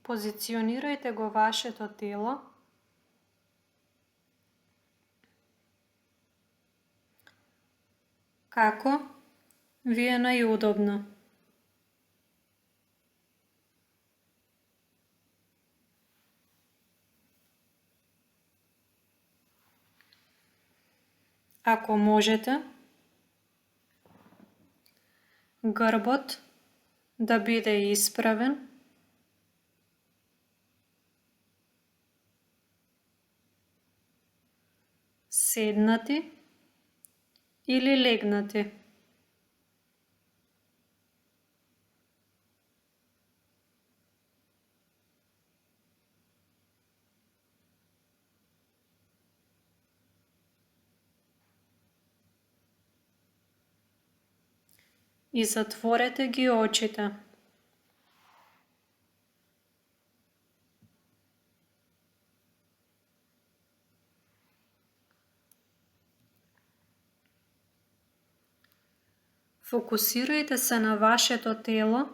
Позиционирајте го вашето тело како ви е најудобно. Ако можете, грбот да биде исправен, седнати или легнати. И затворете ги очите. Фокусирајте се на вашето тело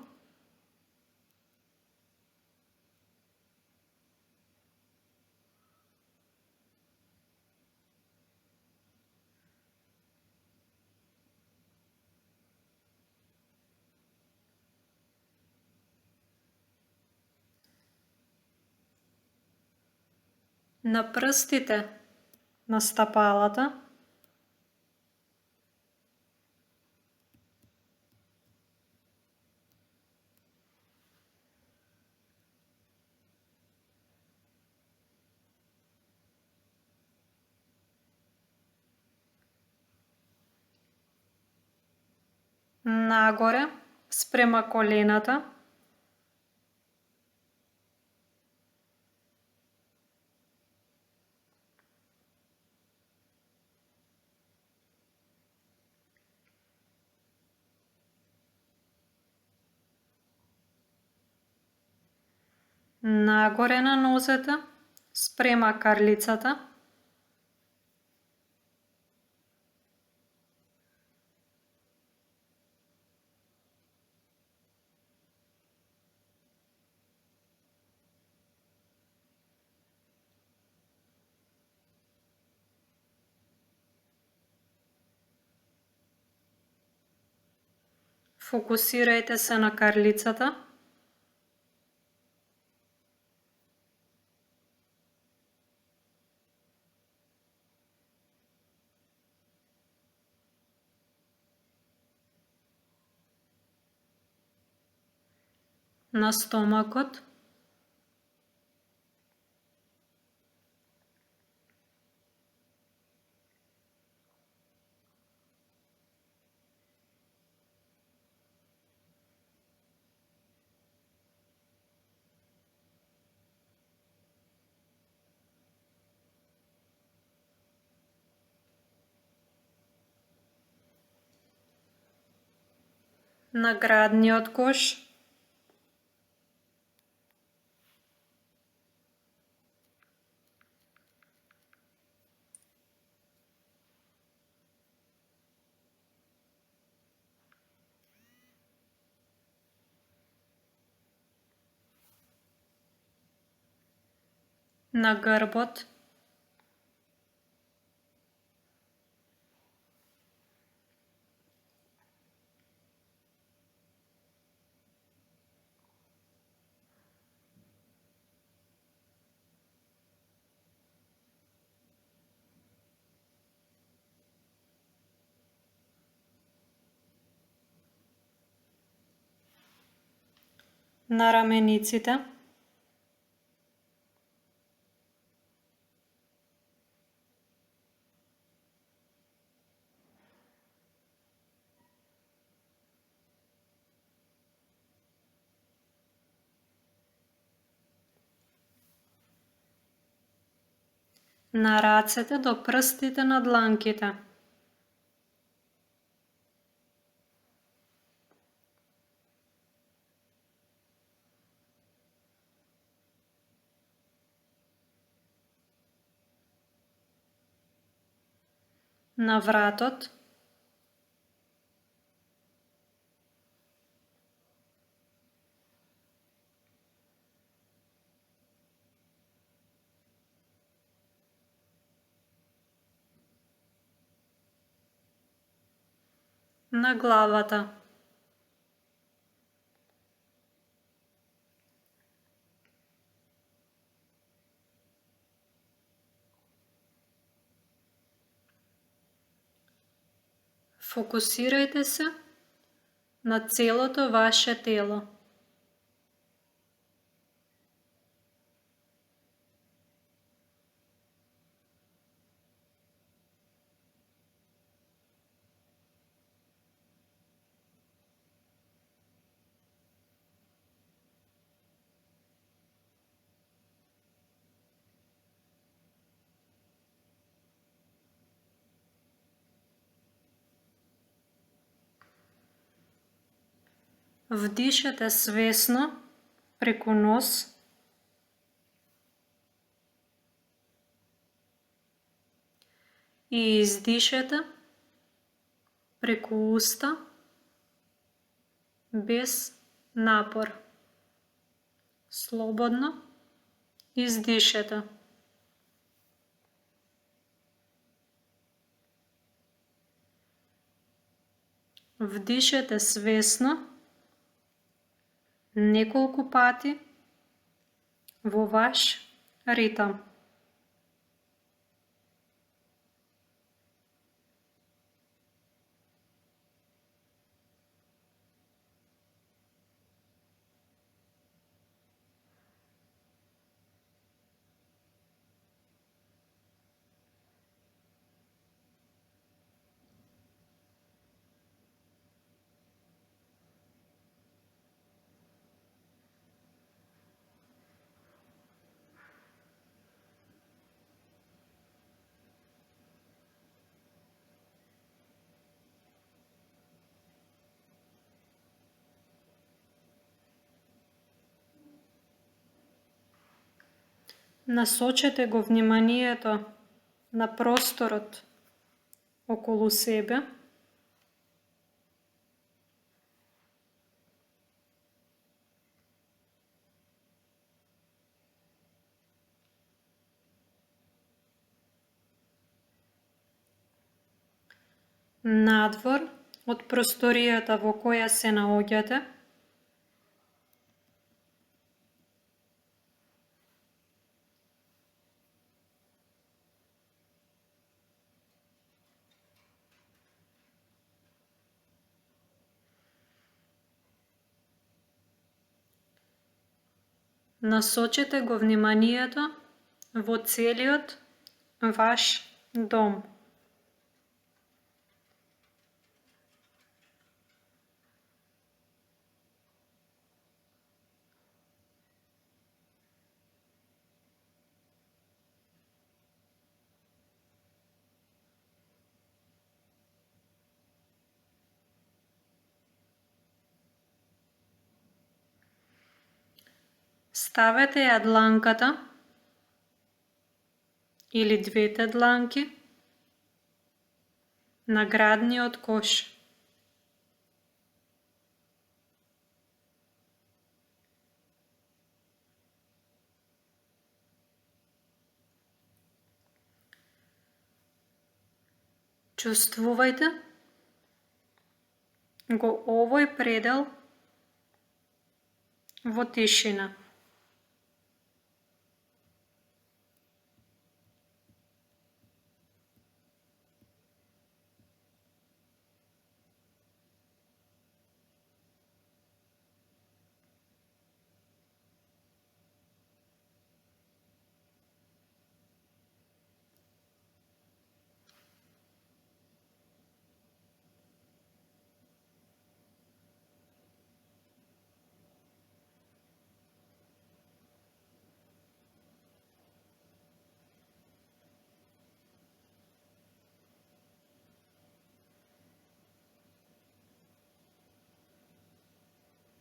на прстите на стапалата, нагоре спрема колената, нагоре на нозете спрема карлицата, фокусирајте се на карлицата, на стомакот, на градниот кош, на грбот, на рамениците, на рацете до прстите на дланките. На вратот, на главата. Фокусирајте се на целото ваше тело. Вдишете свесно преку нос и издишете преку уста без напор. Слободно издишете. Вдишете свесно неколку пати во ваш ритам. Насочете го вниманието на просторот околу себе. Надвор од просторијата во која се наоѓате. Насочете го вниманието во целиот ваш дом. Ставете ја дланката или двете дланки на градниот кош. Чувствувајте го овој предел во тишина.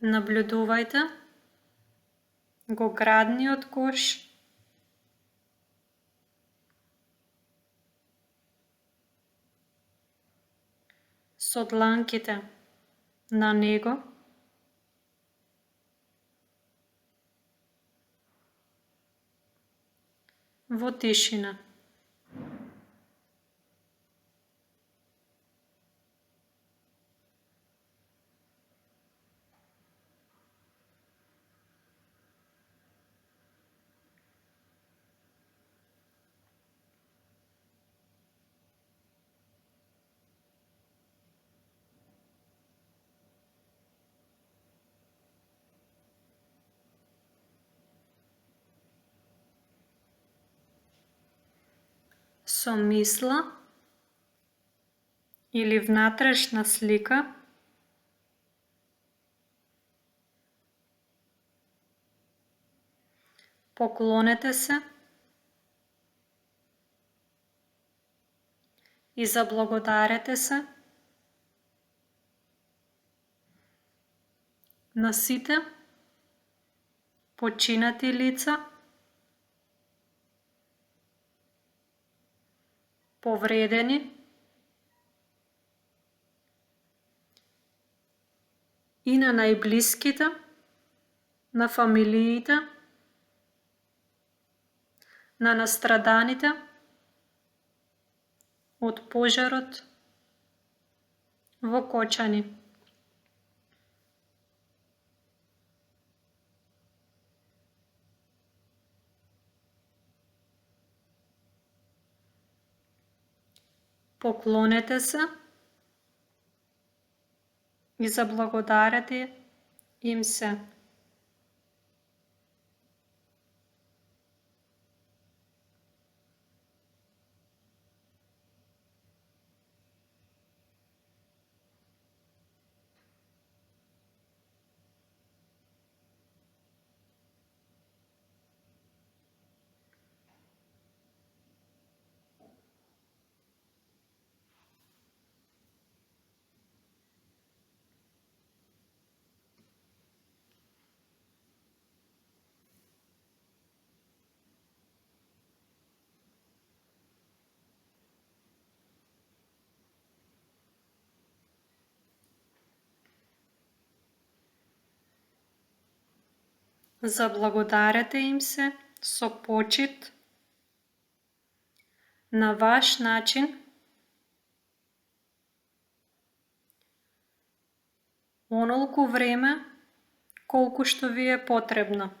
Наблюдувајте го градниот кош со дланките на него во тишина. со мисла или внатрешна слика поклонете се и заблагодарете се на сите починати лица, повредени и на најблиските, на фамилиите, на настраданите од пожарот во Кочани. Поклонете се и заблагодарете им се. Заблагодарете им се со почит на ваш начин, онолку време колку што ви е потребно.